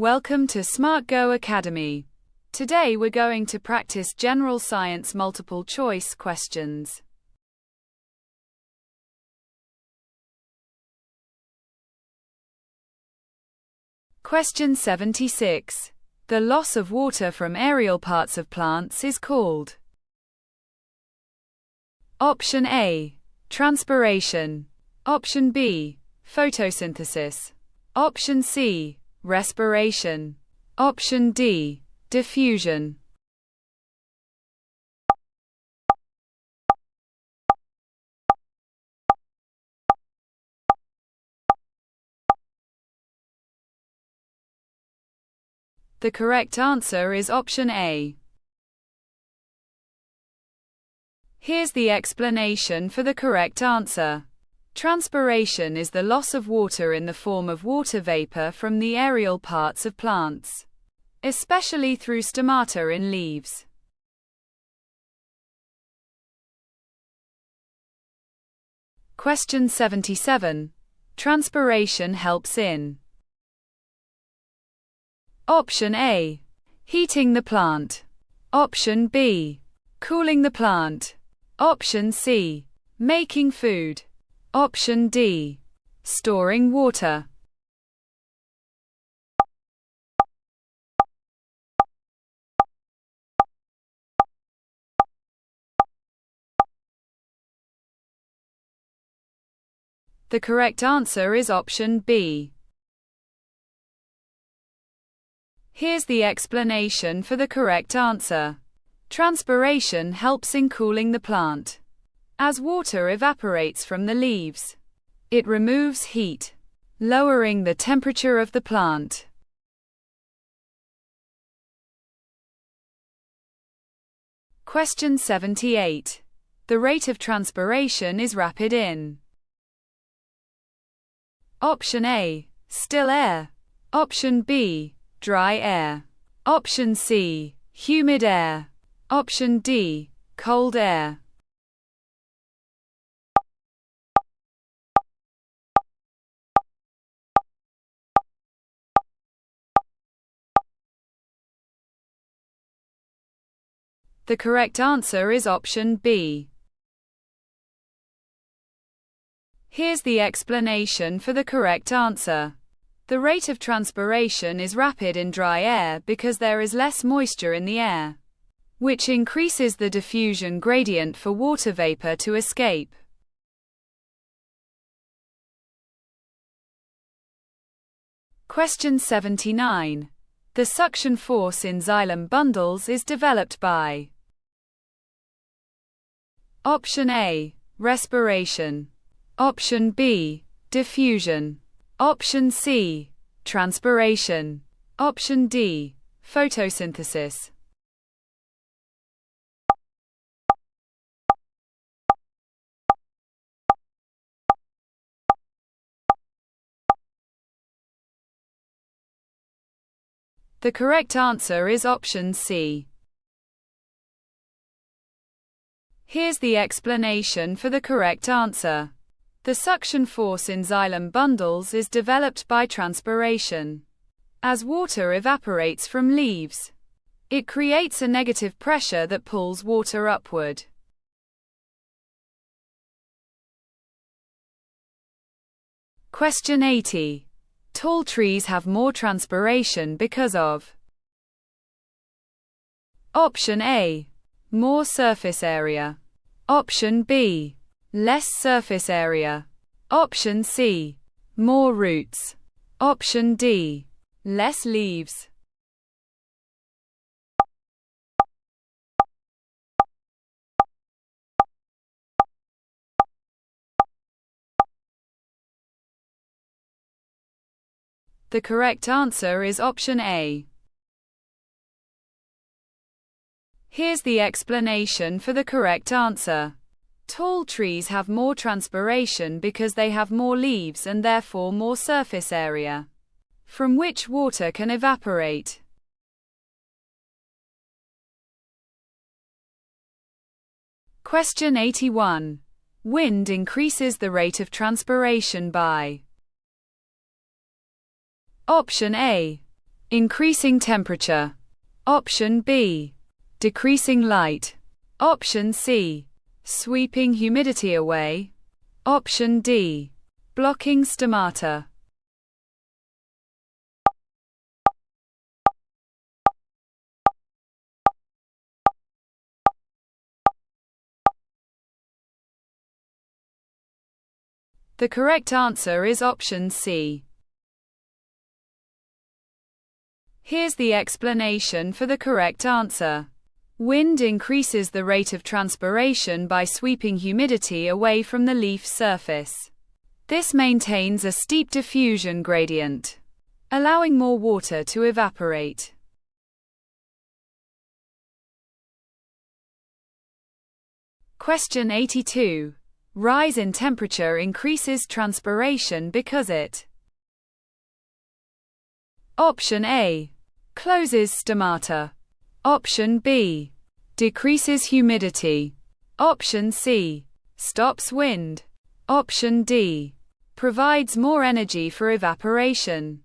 Welcome to SmartGo Academy. Today we're going to practice general science multiple choice questions. Question 76. The loss of water from aerial parts of plants is called. Option A. Transpiration. Option B. Photosynthesis. Option C. Respiration. Option D. Diffusion. The correct answer is option A. Here's the explanation for the correct answer. Transpiration is the loss of water in the form of water vapor from the aerial parts of plants, especially through stomata in leaves. Question 77. Transpiration helps in. Option A. Heating the plant. Option B. Cooling the plant. Option C. Making food. Option D. Storing water. The correct answer is option B. Here's the explanation for the correct answer. Transpiration helps in cooling the plant. As water evaporates from the leaves, it removes heat, lowering the temperature of the plant. Question 78. The rate of transpiration is rapid in. Option A. Still air. Option B. Dry air. Option C. Humid air. Option D. Cold air. The correct answer is option B. Here's the explanation for the correct answer. The rate of transpiration is rapid in dry air because there is less moisture in the air, which increases the diffusion gradient for water vapor to escape. Question 79. The suction force in xylem bundles is developed by. Option A. Respiration. Option B. Diffusion. Option C. Transpiration. Option D. Photosynthesis. The correct answer is option C. Here's the explanation for the correct answer. The suction force in xylem bundles is developed by transpiration. As water evaporates from leaves, it creates a negative pressure that pulls water upward. Question 80. Tall trees have more transpiration because of. Option A. More surface area. Option B. Less surface area. Option C. More roots. Option D. Less leaves. The correct answer is option A. Here's the explanation for the correct answer. Tall trees have more transpiration because they have more leaves and therefore more surface area, from which water can evaporate. Question 81. Wind increases the rate of transpiration by. Option A. increasing temperature. Option B, decreasing light. Option C, sweeping humidity away. Option D, blocking stomata. The correct answer is option C. Here's the explanation for the correct answer. Wind increases the rate of transpiration by sweeping humidity away from the leaf surface. This maintains a steep diffusion gradient, allowing more water to evaporate. Question 82. Rise in temperature increases transpiration because it. Option A, closes stomata. Option B, decreases humidity. Option C, stops wind. Option D, provides more energy for evaporation.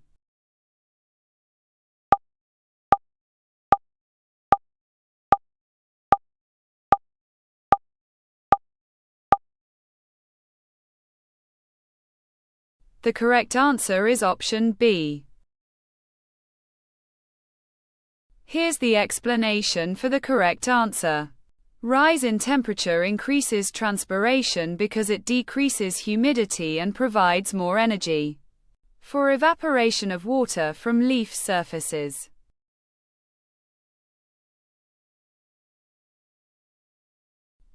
The correct answer is option B. Here's the explanation for the correct answer. Rise in temperature increases transpiration because it decreases humidity and provides more energy for evaporation of water from leaf surfaces.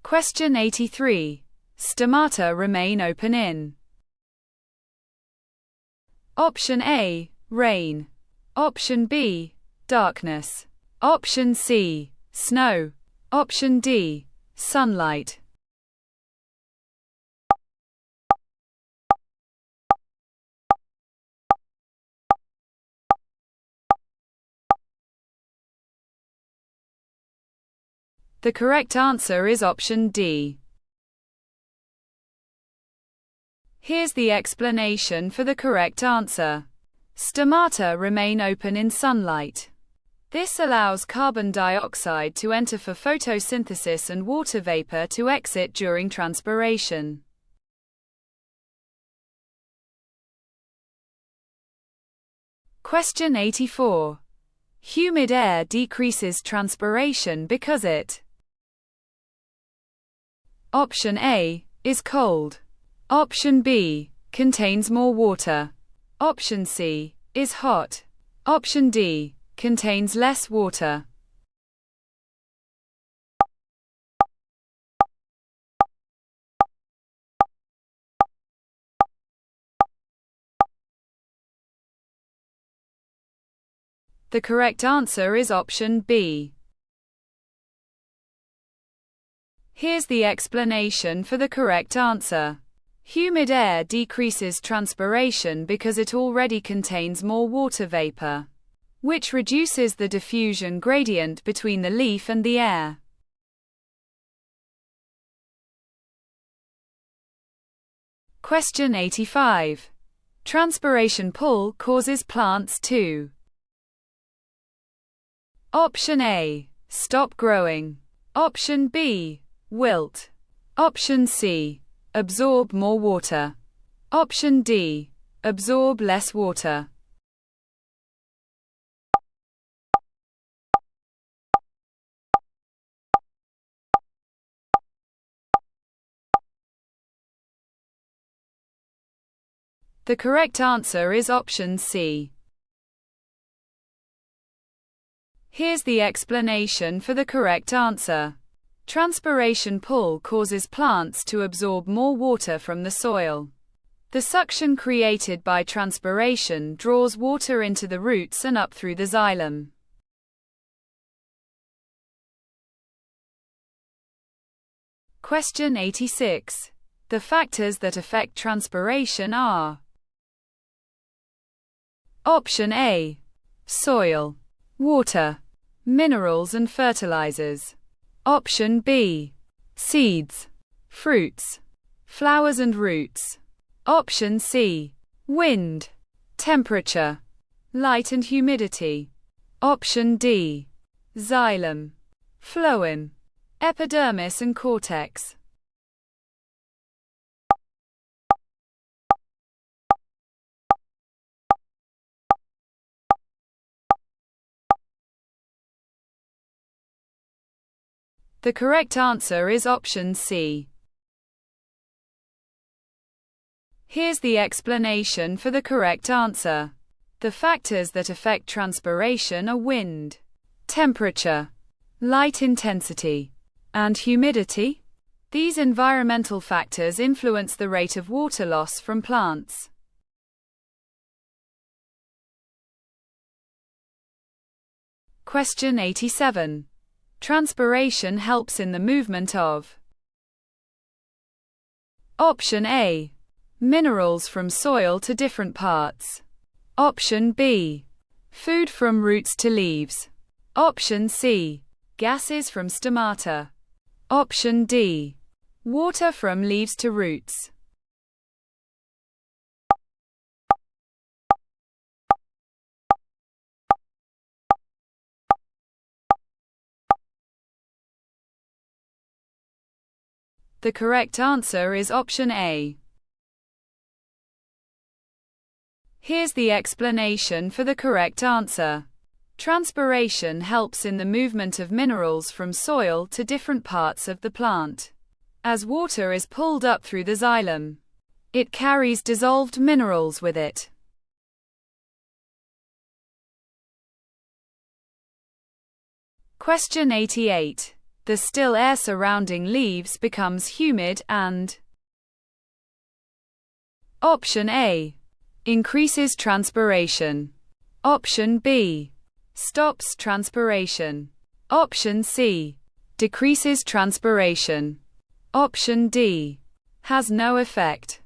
Question 83. Stomata remain open in. Option A, rain. Option B, darkness. Option C, snow. Option D, sunlight. The correct answer is option D. Here's the explanation for the correct answer. Stomata remain open in sunlight. This allows carbon dioxide to enter for photosynthesis and water vapor to exit during transpiration. Question 84. Humid air decreases transpiration because it. Option A, is cold. Option B, contains more water. Option C, is hot. Option D, contains less water. The correct answer is option B. Here's the explanation for the correct answer. Humid air decreases transpiration because it already contains more water vapor, which reduces the diffusion gradient between the leaf and the air. Question 85. Transpiration pull causes plants to. Option A, stop growing. Option B, wilt. Option C, absorb more water. Option D, absorb less water. The correct answer is option C. Here's the explanation for the correct answer. Transpiration pull causes plants to absorb more water from the soil. The suction created by transpiration draws water into the roots and up through the xylem. Question 86. The factors that affect transpiration are. Option A, soil, water, minerals and fertilizers. Option B, seeds, fruits, flowers and roots. Option C, wind, temperature, light and humidity. Option D. Xylem, phloem, epidermis and cortex. The correct answer is option C. Here's the explanation for the correct answer. The factors that affect transpiration are wind, temperature, light intensity, and humidity. These environmental factors influence the rate of water loss from plants. Question 87. Transpiration helps in the movement of. Option A. Minerals from soil to different parts. Option B. Food from roots to leaves. Option C. Gases from stomata. Option D. Water from leaves to roots. The correct answer is option A. Here's the explanation for the correct answer. Transpiration helps in the movement of minerals from soil to different parts of the plant. As water is pulled up through the xylem, it carries dissolved minerals with it. Question 88. The still air surrounding leaves becomes humid and. Option A. Increases transpiration. Option B. Stops transpiration. Option C. Decreases transpiration. Option D. Has no effect.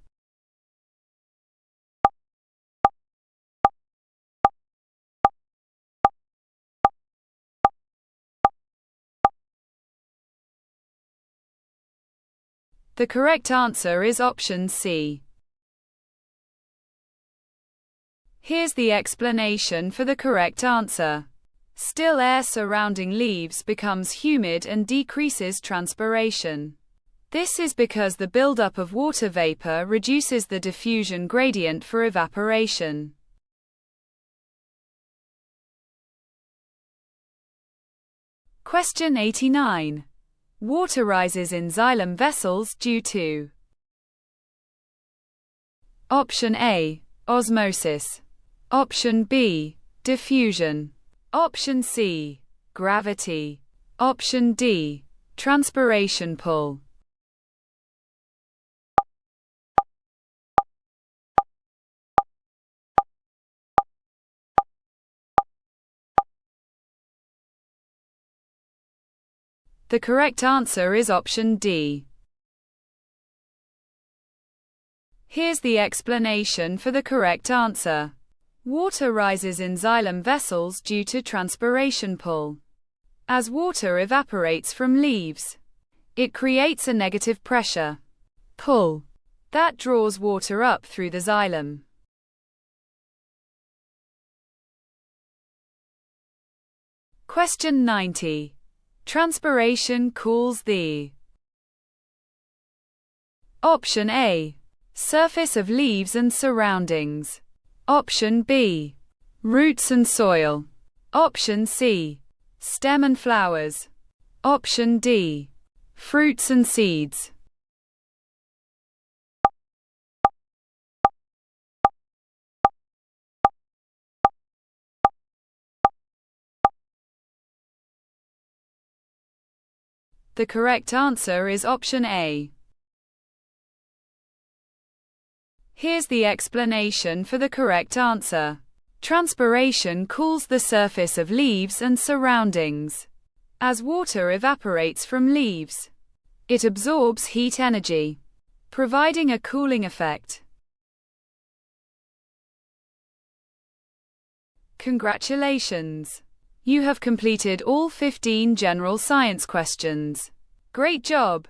The correct answer is option C. Here's the explanation for the correct answer. Still air surrounding leaves becomes humid and decreases transpiration. This is because the buildup of water vapor reduces the diffusion gradient for evaporation. Question 89. Water rises in xylem vessels due to. Option A. Osmosis. Option B. Diffusion. Option C. Gravity. Option D. Transpiration pull. The correct answer is option D. Here's the explanation for the correct answer. Water rises in xylem vessels due to transpiration pull. As water evaporates from leaves, it creates a negative pressure pull that draws water up through the xylem. Question 90. Transpiration cools the. Option A. Surface of leaves and surroundings. Option B. Roots and soil. Option C. Stem and flowers. Option D. Fruits and seeds. The correct answer is option A. Here's the explanation for the correct answer. Transpiration cools the surface of leaves and surroundings. As water evaporates from leaves, it absorbs heat energy, providing a cooling effect. Congratulations! You have completed all 15 general science questions. Great job!